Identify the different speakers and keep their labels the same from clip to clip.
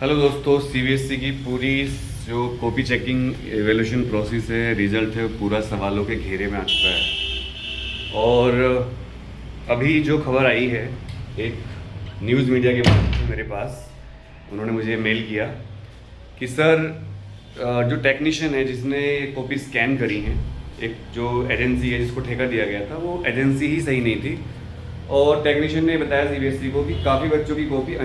Speaker 1: Hello दोस्तों, CBSE की पूरी जो कॉपी चेकिंग एवेल्यूशन प्रोसेस है, रिजल्ट है, पूरा सवालों के घेरे में आ चुका है। और अभी जो खबर आई है, एक न्यूज़ मीडिया के माध्यम से मेरे पास उन्होंने मुझे मेल किया कि सर जो टेक्नीशियन है जिसने कॉपी स्कैन करी हैं, एक जो एजेंसी है जिसको ठेका दिया गया था, वो एजेंसी ही सही नहीं थी। और टेक्नीशियन ने बताया सीबीएसई को कि काफ़ी बच्चों की कॉपी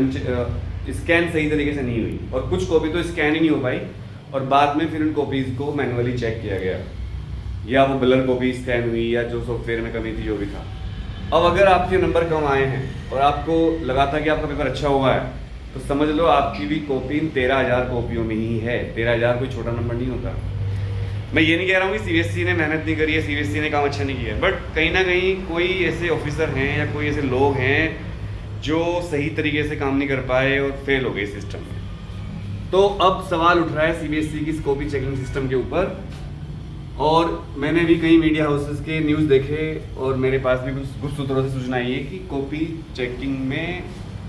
Speaker 1: स्कैन सही तरीके से नहीं हुई और कुछ कॉपी तो स्कैन ही नहीं हो पाई और बाद में फिर उन कॉपीज़ को मैनुअली चेक किया गया, या वो ब्लर कॉपी स्कैन हुई या जो सॉफ्टवेयर में कमी थी, जो भी था। अब अगर आपके नंबर कम आए हैं और आपको लगा था कि आपका पेपर अच्छा हुआ है, तो समझ लो आपकी भी कॉपी 13,000 कॉपियों में ही है। 13,000 कोई छोटा नंबर नहीं होता। मैं ये नहीं कह रहा हूँ कि सीबीएसई ने मेहनत नहीं करी है, सीबीएसई ने काम अच्छा नहीं किया है, बट कहीं ना कहीं कोई ऐसे ऑफिसर हैं या कोई ऐसे लोग हैं जो सही तरीके से काम नहीं कर पाए और फेल हो गए सिस्टम में। तो अब सवाल उठ रहा है सीबीएसई की कॉपी चेकिंग सिस्टम के ऊपर। और मैंने भी कई मीडिया हाउसेस के न्यूज़ देखे और मेरे पास भी कुछ गुप्त सूत्रों से सूचना आई है कि कॉपी चेकिंग में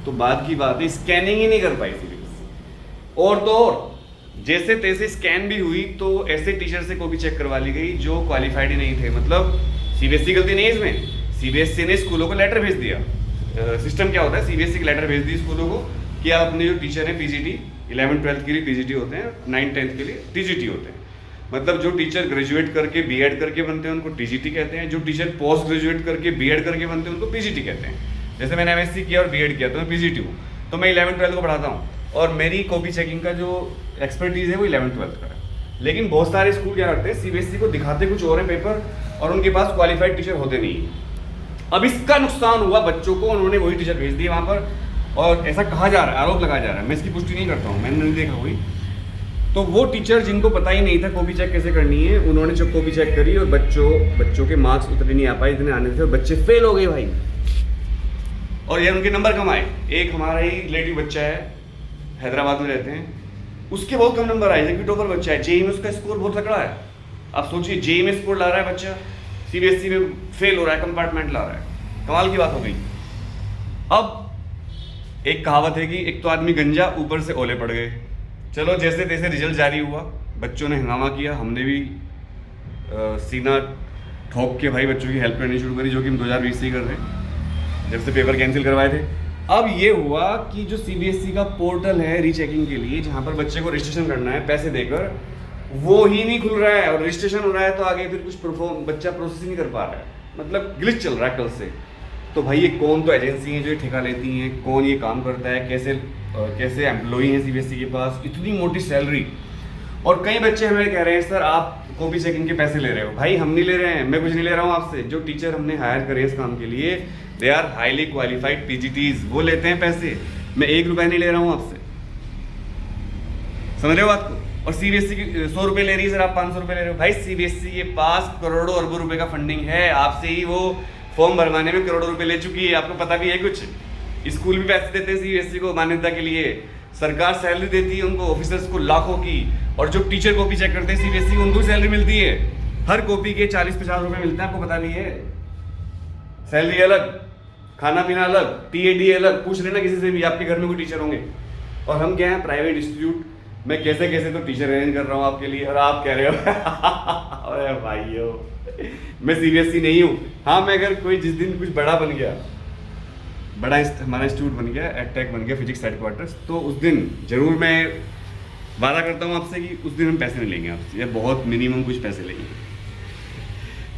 Speaker 1: तो बाद की बात है, स्कैनिंग ही नहीं कर पाई सीबीएसई। और तो और जैसे तैसे स्कैन भी हुई तो ऐसे टीचर से कॉपी चेक करवा ली गई जो क्वालिफाइड ही नहीं थे। मतलब सीबीएसई गलती नहीं है इसमें, सीबीएसई ने स्कूलों को लेटर भेज दिया। सिस्टम क्या होता है, सीबीएसई की लेटर भेज दी स्कूलों को कि आप अपने जो टीचर हैं पीजीटी, 11th-12th के लिए पीजीटी होते हैं, 9th-10th के लिए टीजीटी होते हैं। मतलब जो टीचर ग्रेजुएट करके बीएड करके बनते हैं उनको टीजीटी कहते हैं, जो टीचर पोस्ट ग्रेजुएट करके बीएड करके बनते हैं उनको पीजीटी कहते हैं। जैसे मैंने एमएससी किया और बीएड किया तो मैं पीजीटी हूँ, तो मैं 11th-12th को पढ़ाता हूँ और मेरी कॉपी चेकिंग का जो एक्सपर्टीज़ है वो 11th-12th का है। लेकिन बहुत सारे स्कूल क्या करते हैं, सीबीएसई को दिखाते कुछ और है पेपर और उनके पास क्वालिफाइड टीचर होते नहीं है। अब इसका नुकसान हुआ बच्चों को, उन्होंने वही टीचर भेज दिए वहाँ पर और ऐसा कहा जा रहा है, आरोप लगाया जा रहा है, मैं इसकी पुष्टि नहीं करता हूँ, मैंने नहीं देखा हुई। तो वो टीचर जिनको पता ही नहीं था कॉपी चेक कैसे करनी है, उन्होंने जब कॉपी चेक करी और बच्चों के मार्क्स उतने नहीं आ पाए इतने आने थे और बच्चे फेल हो गए भाई। और ये उनके नंबर कम आए। एक हमारा ही रिलेटिव बच्चा है, हैदराबाद में रहते हैं, उसके बहुत कम नंबर आए, जबकि टॉपर बच्चा है, जेईई में उसका स्कोर बहुत तगड़ा है। आप सोचिए, जेईई में स्कोर ला रहा है बच्चा, सीबीएसई में फेल हो रहा है, कंपार्टमेंट ला रहा है। कमाल की बात हो गई। अब एक कहावत है कि एक तो आदमी गंजा, ऊपर से ओले पड़ गए। चलो जैसे तैसे रिजल्ट जारी हुआ, बच्चों ने हंगामा किया, हमने भी सीना ठोक के भाई बच्चों की हेल्प करनी शुरू करी, जो कि हम 2020 से ही कर रहे हैं, जब से पेपर कैंसिल करवाए थे। अब ये हुआ कि जो सीबीएसई का पोर्टल है रीचेकिंग के लिए, जहाँ पर बच्चे को रजिस्ट्रेशन करना है पैसे देकर, वो ही नहीं खुल रहा है। और रजिस्ट्रेशन हो रहा है तो आगे फिर कुछ बच्चा प्रोसेस नहीं कर पा रहा है, मतलब ग्लिच चल रहा है कल से। तो भाई ये कौन तो एजेंसी है जो ये ठेका लेती हैं, कौन ये काम करता है, कैसे एम्प्लॉई हैं सीबीएसई के पास, इतनी मोटी सैलरी। और कई बच्चे हमें कह रहे हैं सर आप कॉपी चेकिंग के पैसे ले रहे हो। भाई हम नहीं ले रहे हैं, मैं कुछ नहीं ले रहा हूँ आपसे। जो टीचर हमने हायर करे इस काम के लिए, they are highly qualified PGTs, वो लेते हैं पैसे। मैं 1 रुपया नहीं ले रहा हूँ आपसे, समझ रहे हो बात को। और सीबीएसई की 100 रुपये ले रही है सर, आप 500 रुपये ले रहे हो। भाई सीबीएसई के पास करोड़ों अरबों रुपए का फंडिंग है, आपसे ही वो फॉर्म भरवाने में करोड़ों रुपए ले चुकी है, आपको पता भी है। कुछ स्कूल भी पैसे देते हैं सीबीएसई को मान्यता के लिए, सरकार सैलरी देती है उनको, ऑफिसर्स को लाखों की। और जो टीचर कॉपी चेक करते हैं सीबीएसई, उनको सैलरी मिलती है, हर कॉपी के 40-50 रुपये मिलते हैं, आपको पता भी है। सैलरी अलग, खाना पीना अलग, टीएडी अलग। पूछ लेना किसी से भी, आपके घर में कोई टीचर होंगे। और हम क्या हैं, प्राइवेट इंस्टीट्यूट, मैं कैसे कैसे तो टीचर अरेंज कर रहा हूँ आपके लिए, और आप कह रहे हो अरे भाइयों मैं सीबीएसई नहीं हूँ। हाँ, मैं अगर कोई जिस दिन कुछ बड़ा बन गया, बड़ा हमारा इंस्टीट्यूट बन गया, एडटेक बन गया, फिजिक्स हेडक्वार्टर्स, तो उस दिन जरूर मैं वादा करता हूँ आपसे कि उस दिन हम पैसे नहीं लेंगे आपसे, या बहुत मिनिमम कुछ पैसे लेंगे।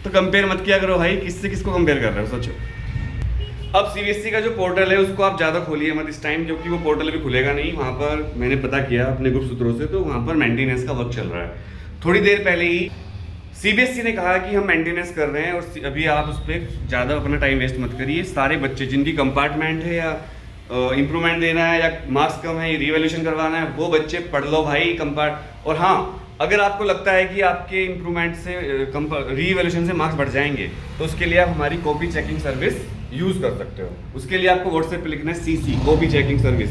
Speaker 1: तो कंपेयर मत किया करो भाई, किससे किसको कंपेयर कर रहे हो, सोचो। अब सीबीएसई का जो पोर्टल है उसको आप ज़्यादा खोलिए मत इस टाइम, क्योंकि वो पोर्टल अभी खुलेगा नहीं। वहाँ पर मैंने पता किया अपने गुप्त सूत्रों से, तो वहाँ पर मेंटेनेंस का वर्क चल रहा है। थोड़ी देर पहले ही सीबीएसई ने कहा कि हम मेंटेनेंस कर रहे हैं और अभी आप उस पर ज़्यादा अपना टाइम वेस्ट मत करिए। सारे बच्चे जिनकी कंपार्टमेंट है या इम्प्रूवमेंट देना है या मार्क्स कम है, रिवैल्यूएशन करवाना है, वो बच्चे पढ़ लो भाई कंपार्ट। और हाँ, अगर आपको लगता है कि आपके इम्प्रूवमेंट से रीवैल्यूएशन से मार्क्स बढ़ जाएंगे, तो उसके लिए आप हमारी कॉपी चेकिंग सर्विस यूज़ कर सकते हो। उसके लिए आपको व्हाट्सएप पे लिखना है CC, copy checking service,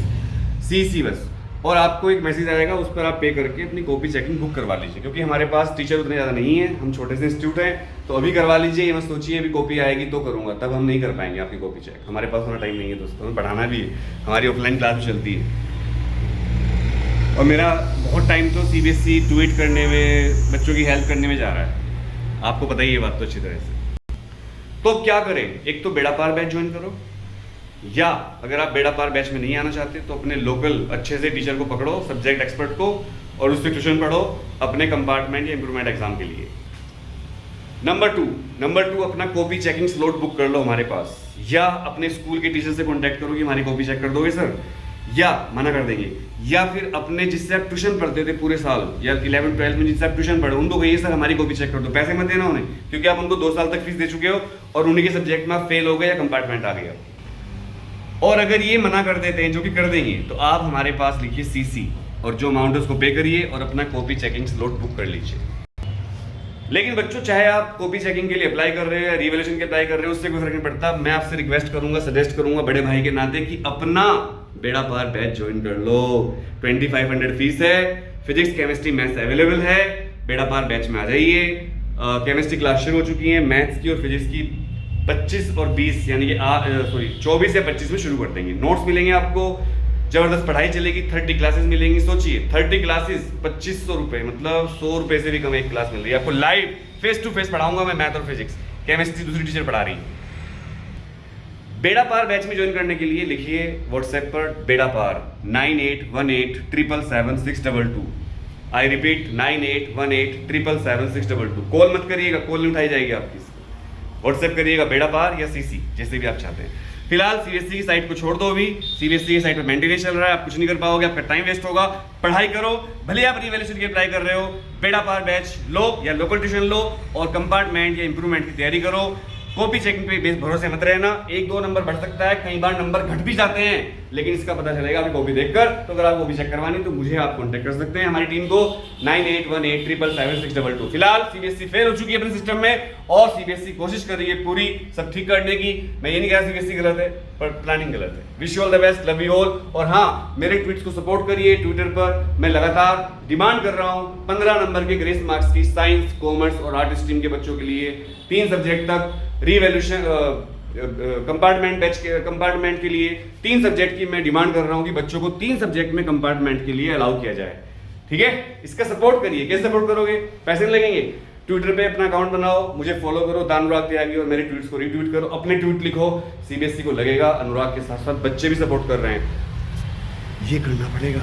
Speaker 1: CC बस। और आपको एक मैसेज आएगा, उस पर आप पे करके अपनी कॉपी चेकिंग बुक करवा लीजिए। क्योंकि हमारे पास टीचर उतने ज़्यादा नहीं है, हम छोटे से इंस्टीट्यूट हैं, तो अभी करवा लीजिए। ये मत सोचिए अभी कॉपी आएगी तो करूँगा, तब हम नहीं कर पाएंगे आपकी कॉपी चेक। हमारे पास उतना टाइम नहीं है दोस्तों, हमें पढ़ाना भी है, हमारी ऑफलाइन क्लास भी चलती है। और मेरा बहुत टाइम तो सीबीएसई ट्वीट करने में, बच्चों की हेल्प करने में जा रहा है, आपको पता ही ये बात तो अच्छी तरह से। तो अब क्या करें, एक तो बेड़ा पार बैच ज्वाइन करो, या अगर आप बेड़ा पार बैच में नहीं आना चाहते तो अपने लोकल अच्छे से टीचर को पकड़ो, सब्जेक्ट एक्सपर्ट को, और उससे ट्यूशन पढ़ो अपने कंपार्टमेंट या इंप्रूवमेंट एग्जाम के लिए। नंबर टू अपना कॉपी चेकिंग स्लॉट बुक कर लो हमारे पास, या अपने स्कूल के टीचर से कांटेक्ट करो कि हमारी कॉपी चेक कर दोगे सर, या मना कर देंगे, या फिर अपने जिससे आप ट्यूशन पढ़ते थे पूरे साल या 11-12 में जिससे आप ट्यूशन पढ़े उनको कहिए सर हमारी कॉपी चेक कर दो, पैसे मत देना उन्हें, क्योंकि आप उनको 2 साल तक फीस दे चुके हो और उन्हीं के सब्जेक्ट में आप फेल हो गए या कंपार्टमेंट आ गया। और अगर ये मना कर देते हैं, जो कि कर देंगे, तो आप हमारे पास लिखिए सीसी और जो अमाउंट है उसको पे करिए और अपना कॉपी चेकिंग स्लॉट बुक कर लीजिए। लेकिन बच्चों, चाहे आप कॉपी चेकिंग के लिए अप्लाई कर रहे हो या रिवैल्यूएशन के अप्लाई कर रहे हो, उससे कोई फर्क नहीं पड़ता। मैं आपसे रिक्वेस्ट करूंगा, सजेस्ट करूंगा बड़े भाई के नाते कि अपना बेड़ा पार बैच ज्वाइन कर लो। 2500 फीस है, फिजिक्स केमिस्ट्री मैथ्स अवेलेबल है, बेड़ा पार बैच में आ जाइए। केमिस्ट्री क्लास शुरू हो चुकी है, मैथ्स की और फिजिक्स की 25 और 20 यानी कि 24 या 25 में शुरू कर देंगे। नोट्स मिलेंगे आपको, जबरदस्त पढ़ाई चलेगी, 30 क्लासेस मिलेंगी। सोचिए 30 क्लासेस 2500 रुपए, मतलब 100 रुपए से भी कम एक क्लास मिल रही है आपको। लाइव फेस टू फेस पढ़ाऊंगा मैं, मैथ और फिजिक्स, केमिस्ट्री दूसरी टीचर पढ़ा रही है। बेड़ा पार बैच में ज्वाइन करने के लिए लिखिए व्हाट्सएप पर बेड़ा पार 9818777622। I repeat 9818777622। कॉल मत करिएगा, कॉल नहीं उठाई जाएगी आपकी। व्हाट्सएप करिएगा बेड़ा पार या सीसी, जैसे भी आप चाहते हैं। फिलहाल सीबीएसई की साइट को छोड़ दो, अभी सीबीएसई की साइट पर मेंटेनेंस चल रहा है, आप कुछ नहीं कर पाओगे, आपका टाइम वेस्ट होगा। पढ़ाई करो, भले आप रिवैल्यूएशन की अप्लाई कर रहे हो, बेड़ा पार बैच लो या लोकल ट्यूशन लो और कंपार्टमेंट या इंप्रूवमेंट की तैयारी करो। कॉपी चेकिंग पे भरोसे मत रहना, 1-2 नंबर बढ़ सकता है, कई बार नंबर घट भी जाते हैं, लेकिन इसका पता चलेगा आपकी कॉपी देखकर। तो अगर आप कॉपी चेक करवानी तो मुझे आप कांटेक्ट कर सकते हैं, हमारी टीम को 9818777622। फिलहाल सीबीएसई फेल हो चुकी है अपने सिस्टम में और सीबीएसई कोशिश कर रही है पूरी सब ठीक करने की। मैं ये नहीं कह रहा सीबीएसई गलत है, पर प्लानिंग गलत है। Wish you all the best, love you all. और हाँ, मेरे ट्वीट्स को सपोर्ट करिए ट्विटर पर। मैं लगातार डिमांड कर रहा हूँ 15 नंबर के ग्रेस मार्क्स की साइंस, कॉमर्स और आर्ट स्ट्रीम के बच्चों के लिए 3 सब्जेक्ट तक रिवैल्यूएशन कंपार्टमेंट के लिए 3 सब्जेक्ट की मैं डिमांड कर रहा हूं कि बच्चों को 3 सब्जेक्ट में कंपार्टमेंट के लिए अलाउ किया जाए। ठीक है, इसका सपोर्ट करिए। कैसे सपोर्ट करोगे? पैसे नहीं लगेंगे। ट्विटर पे अपना अकाउंट बनाओ, मुझे फॉलो करो दानुराग त्यागी और मेरे ट्वीट्स को रीट्वीट करो, अपने ट्वीट लिखो। सीबीएसई को लगेगा अनुराग के साथ साथ बच्चे भी सपोर्ट कर रहे हैं, ये करना पड़ेगा।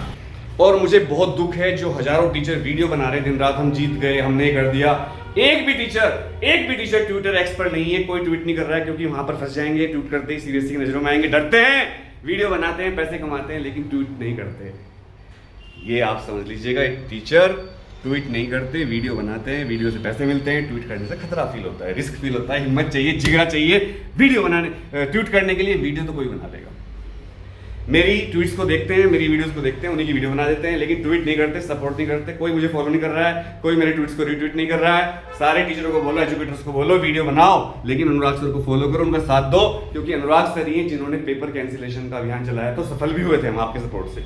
Speaker 1: और मुझे बहुत दुख है जो हजारों टीचर वीडियो बना रहे दिन रात, हम जीत गए, हमने कर दिया। एक भी टीचर ट्विटर एक्सपर्ट नहीं है, कोई ट्वीट नहीं कर रहा है, क्योंकि वहां पर फंस जाएंगे। ट्वीट करते ही सीबीएसई की नजरों में आएंगे, डरते हैं। वीडियो बनाते हैं, पैसे कमाते हैं, लेकिन ट्वीट नहीं करते। ये आप समझ लीजिएगा, एक टीचर ट्वीट नहीं करते, वीडियो बनाते हैं, वीडियो से पैसे मिलते हैं। ट्वीट करने से खतरा फील होता है, रिस्क फील होता है, हिम्मत चाहिए, जिगरा चाहिए वीडियो बनाने, ट्वीट करने के लिए। वीडियो तो कोई बना देगा। मेरी ट्वीट्स को देखते हैं, मेरी वीडियोस को देखते हैं, उन्हीं की वीडियो बना देते हैं, लेकिन ट्वीट नहीं करते, सपोर्ट नहीं करते। कोई मुझे फॉलो नहीं कर रहा है, कोई मेरे ट्वीट्स को रीट्वीट नहीं कर रहा है। सारे टीचरों को बोलो, एजुकेटर्स को बोलो, वीडियो बनाओ, लेकिन अनुराग सर को फॉलो करो, उनका साथ दो, क्योंकि अनुराग सर ही जिन्होंने पेपर कैंसिलेशन का अभियान चलाया, तो सफल भी हुए थे हम आपके सपोर्ट से।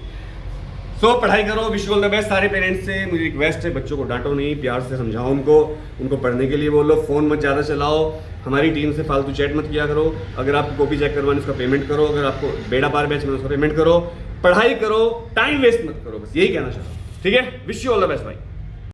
Speaker 1: सो पढ़ाई करो, wish you all the best. सारे पेरेंट्स से मेरी रिक्वेस्ट है, बच्चों को डांटो नहीं, प्यार से समझाओ उनको पढ़ने के लिए बोलो। फोन मत ज़्यादा चलाओ, हमारी टीम से फालतू चैट मत किया करो। अगर आपको कॉपी चेक करवानी उसका पेमेंट करो, अगर आपको बेड़ा पार बैच में उसका पेमेंट करो। पढ़ाई करो, टाइम वेस्ट मत करो, बस यही कहना चाहता हूँ। ठीक है, wish you all the best भाई।